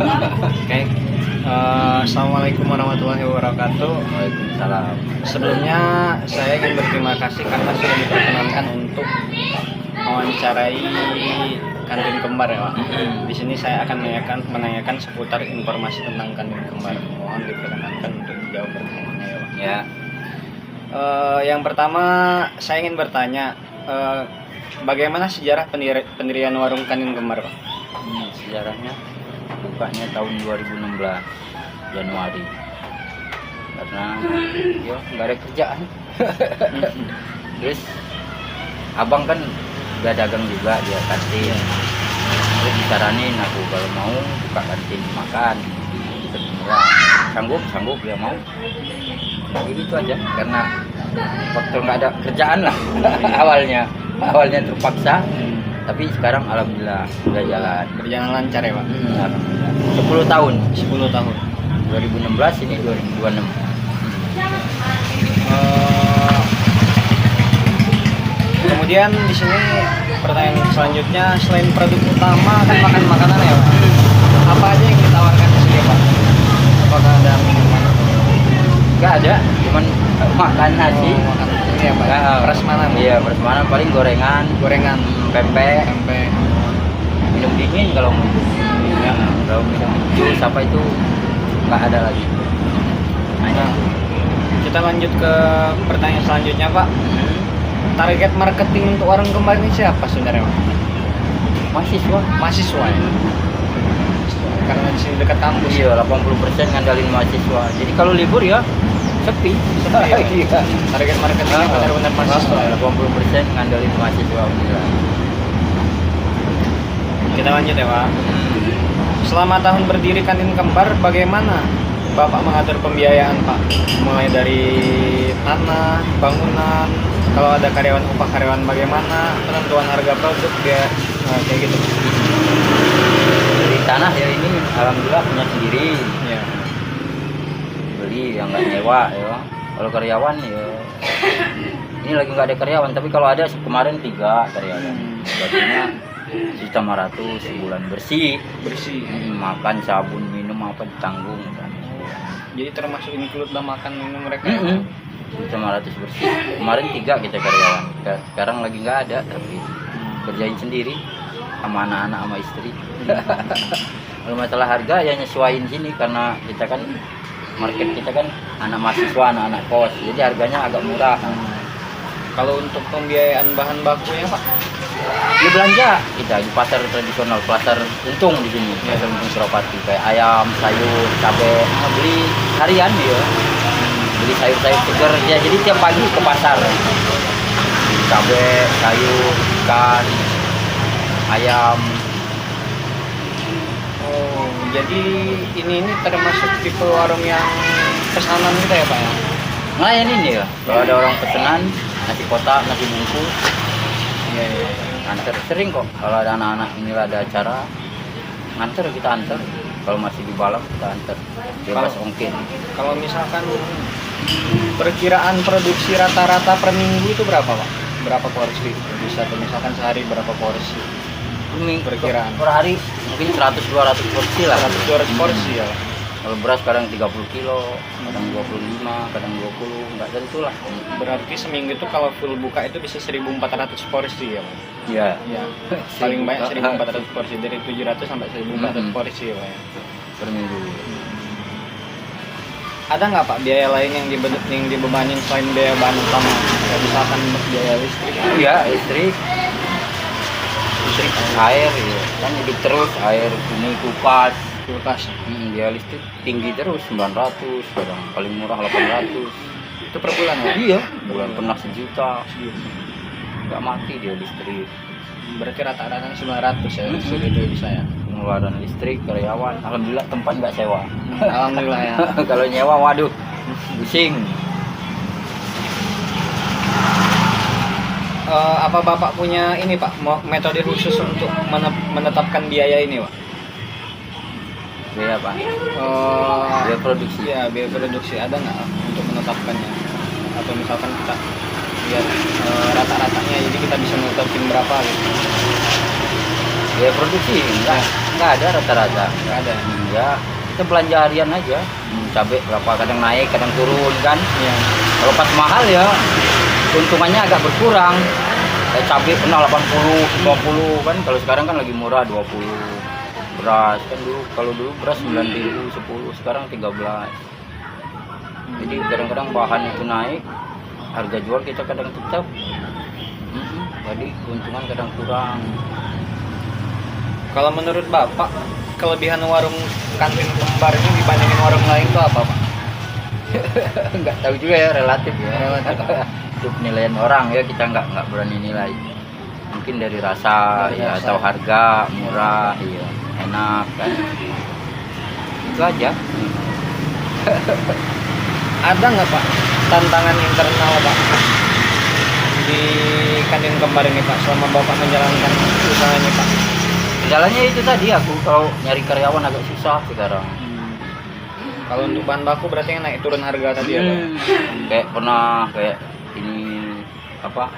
Oke. Assalamualaikum warahmatullahi wabarakatuh. Waalaikumsalam. Sebelumnya saya ingin berterima kasih karena sudah diperkenankan untuk mewawancarai kantin kembar ya Pak. Di sini saya akan menanyakan seputar informasi tentang kantin kembar. Mohon diperkenankan untuk menjawab pertanyaannya ya Pak. Ya, Yang pertama saya ingin bertanya, bagaimana sejarah pendirian warung kantin kembar Pak? ini sejarahnya bukanya tahun 2016 Januari. Karena ya nggak ada kerjaan. Terus abang kan udah dagang juga dia kantin. Terus disaranin aku kalau mau buka kantin makan deket murah. Sanggup dia mau. Jadi gitu aja karena faktor nggak ada kerjaan lah awalnya terpaksa, tapi sekarang alhamdulillah udah jalan. Berjalan lancar ya Pak? Alhamdulillah 10 tahun 10 tahun. 2016 ini 2026. Kemudian di sini pertanyaan selanjutnya, selain produk utama kan makan makanan ya Pak? Apa aja yang ditawarkan di sini Pak? Apakah ada minuman? Nggak ada, cuman makan nasi. Makan ini ya Pak? Prasmanan. Iya, prasmanan paling gorengan, pempek, pempek. minum dingin kalau mau. Ya, kalau minum jus apa itu nggak ada lagi. Nah, kita lanjut ke pertanyaan selanjutnya Pak. Target marketing untuk warung kembar ini siapa sebenarnya Pak? Mahasiswa ya? Karena di sini dekat kampus. Iya, 80% ngandalin mahasiswa. Jadi kalau libur ya sepi. Ya. Iya. Target marketingnya benar-benar mahasiswa ya? 80% ngandalin mahasiswa. Alhamdulillah. Kita lanjut ya Pak. Selama tahun berdiri kantin kembar, bagaimana Bapak mengatur pembiayaan Pak? Mulai dari tanah, bangunan, kalau ada karyawan, upah karyawan bagaimana, penentuan harga produk kayak gitu. Dari tanah ya ini alhamdulillah punya sendiri. Ya. Beli yang nggak nyewa ya. Kalau karyawan ya ini lagi nggak ada karyawan, tapi kalau ada kemarin 3 karyawan. Gajinya 1.500.000 sebulan bersih. Makan, sabun, minum apa ditanggung kan. Jadi termasuk include lah makan minum mereka. 1.500 bersih. Kemarin 3 kita karyawan. Sekarang lagi nggak ada, tapi kerjain sendiri sama anak-anak sama istri. Kalau masalah harga ya nyesuaiin sini karena kita kan market kita kan anak mahasiswa, anak-anak kos. Jadi harganya agak murah. Kalau untuk pembiayaan bahan bakunya Pak? Ini belanja kita di pasar tradisional, pasar untung di sini, pasar untung Suropati, kayak ayam, sayur, cabai, beli harian ya, beli sayur-sayur segar ya. Jadi tiap pagi ke pasar, cabai, sayur, ikan, ayam. Oh, jadi ini termasuk tipe warung yang pesanan gitu ya Pak ya? Ngelayanin ya, kalau ada orang pesanan nasi kotak, nasi bungkus, Iya. antar sering kok. Kalau ada anak-anak inilah ada acara, nganter kita antar. Kalau masih di Balam kita antar, bebas ongkir. Kalau misalkan perkiraan produksi rata-rata per minggu itu berapa Pak? Berapa porsi? Bisa tuh misalkan sehari berapa porsi? Perkiraan. Per hari mungkin 100-200 porsi lah. 100-200 porsi ya Pak? Kalau beras kadang 30 kilo, kadang 25, kadang 20, nggak tentu lah. Berarti seminggu itu kalau full buka itu bisa 1.400 porsi ya Pak? Iya. Iya. Paling banyak 1.400 porsi, dari 700 sampai 1.400 porsi ya Pak ya? Per minggu. Ada nggak Pak biaya lain yang dibebanin selain biaya bahan utama? Kayak misalkan biaya listrik? Iya, listrik, air, ya. Kan hidup terus, air, ini kulkas. Biaya listrik tinggi terus 900, kadang paling murah 800. Itu per bulan ya? Iya, bulan pernah 1 juta. Nggak mati dia listrik. Berarti rata-rata 900 ya, segitu bisa ya? Pengeluaran listrik, karyawan, alhamdulillah tempat nggak sewa. Alhamdulillah ya. Kalau nyewa, waduh, pusing. Apa Bapak punya ini Pak, metode khusus untuk menetapkan biaya ini Pak? Biaya apa? Biaya produksi. Ya, biaya produksi ada nggak untuk menetapkannya? Atau misalkan kita lihat rata-ratanya, jadi kita bisa menetapkan berapa gitu? Ya produksi enggak ada rata-rata. Nggak ada. Ya kita belanja harian aja. Cabai berapa kadang naik kadang turun kan. Iya. Kalau pas mahal ya keuntungannya agak berkurang. Kayak cabai pernah 80, 50 kan. Kalau sekarang kan lagi murah 20. Beras kan dulu kalau dulu beras 9.000 10, sekarang 13. Jadi kadang-kadang bahan itu naik, harga jual kita kadang tetap. Jadi keuntungan kadang kurang. Kalau menurut Bapak, kelebihan warung kantin kembar ini dibandingin warung lain itu apa, Pak? Nggak tahu juga ya, relatif ya. Relatif. Itu penilaian orang ya, kita nggak berani nilai. Mungkin dari rasa Dari ya rasa. atau harga murah, iya, enak kan. Itu aja. Ada nggak, Pak, tantangan internal, Pak, di kantin kembar ini, Pak, selama Bapak menjalankan usahanya, Pak? Jalannya itu tadi aku kalau nyari karyawan agak susah sekarang. Kalau untuk bahan baku berarti yang naik turun harga tadi ya, Pak? Kayak pernah kayak ini apa?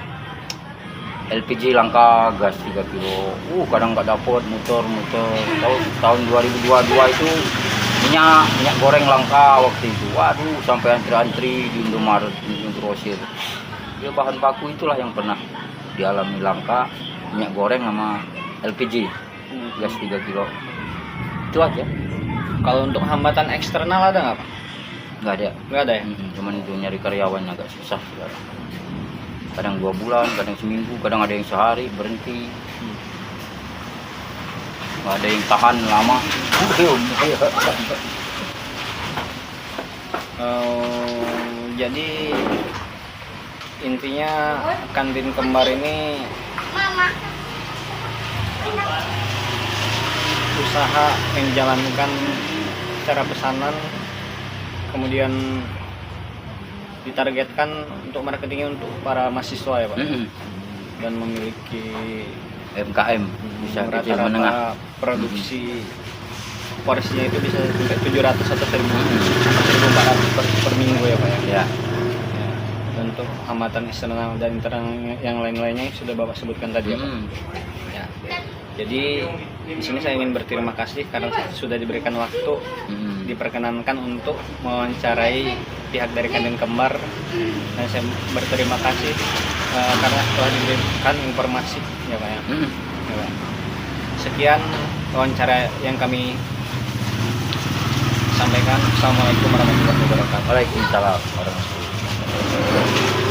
LPG langka, gas 3 kilo. Kadang nggak dapet muter. Tahun 2022 itu minyak goreng langka waktu itu. Waduh, sampai antri-antri di Indomaret, di grosir. Ya bahan baku itulah yang pernah dialami langka, minyak goreng sama LPG, gas 3 kilo. Itu aja. Kalau untuk hambatan eksternal ada nggak, Pak? Nggak ada. Nggak ada ya? Cuman itu nyari karyawan agak susah sekarang. Kadang 2 bulan, kadang seminggu, kadang ada yang sehari berhenti. Nggak ada yang tahan lama. Jadi intinya kantin kembar ini usaha yang dijalankan secara pesanan, kemudian ditargetkan untuk marketingnya untuk para mahasiswa ya, Pak, dan memiliki MKM bisa kecil menengah. rata-rata produksi porsinya itu bisa sampai 700 atau 1.400 per minggu ya, Pak ya. Ya. Ya. Untuk hambatan eksternal dan internal yang lain-lainnya yang sudah Bapak sebutkan tadi ya, Pak. Ya. Jadi di sini saya ingin berterima kasih karena sudah diberikan waktu, diperkenankan untuk mewawancarai pihak dari kantin kembar, dan saya berterima kasih karena telah diberikan informasi ya, Pak ya. Ya, Pak. Sekian wawancara yang kami sampaikan. Assalamualaikum warahmatullahi wabarakatuh. Waalaikumsalam warahmatullahi wabarakatuh.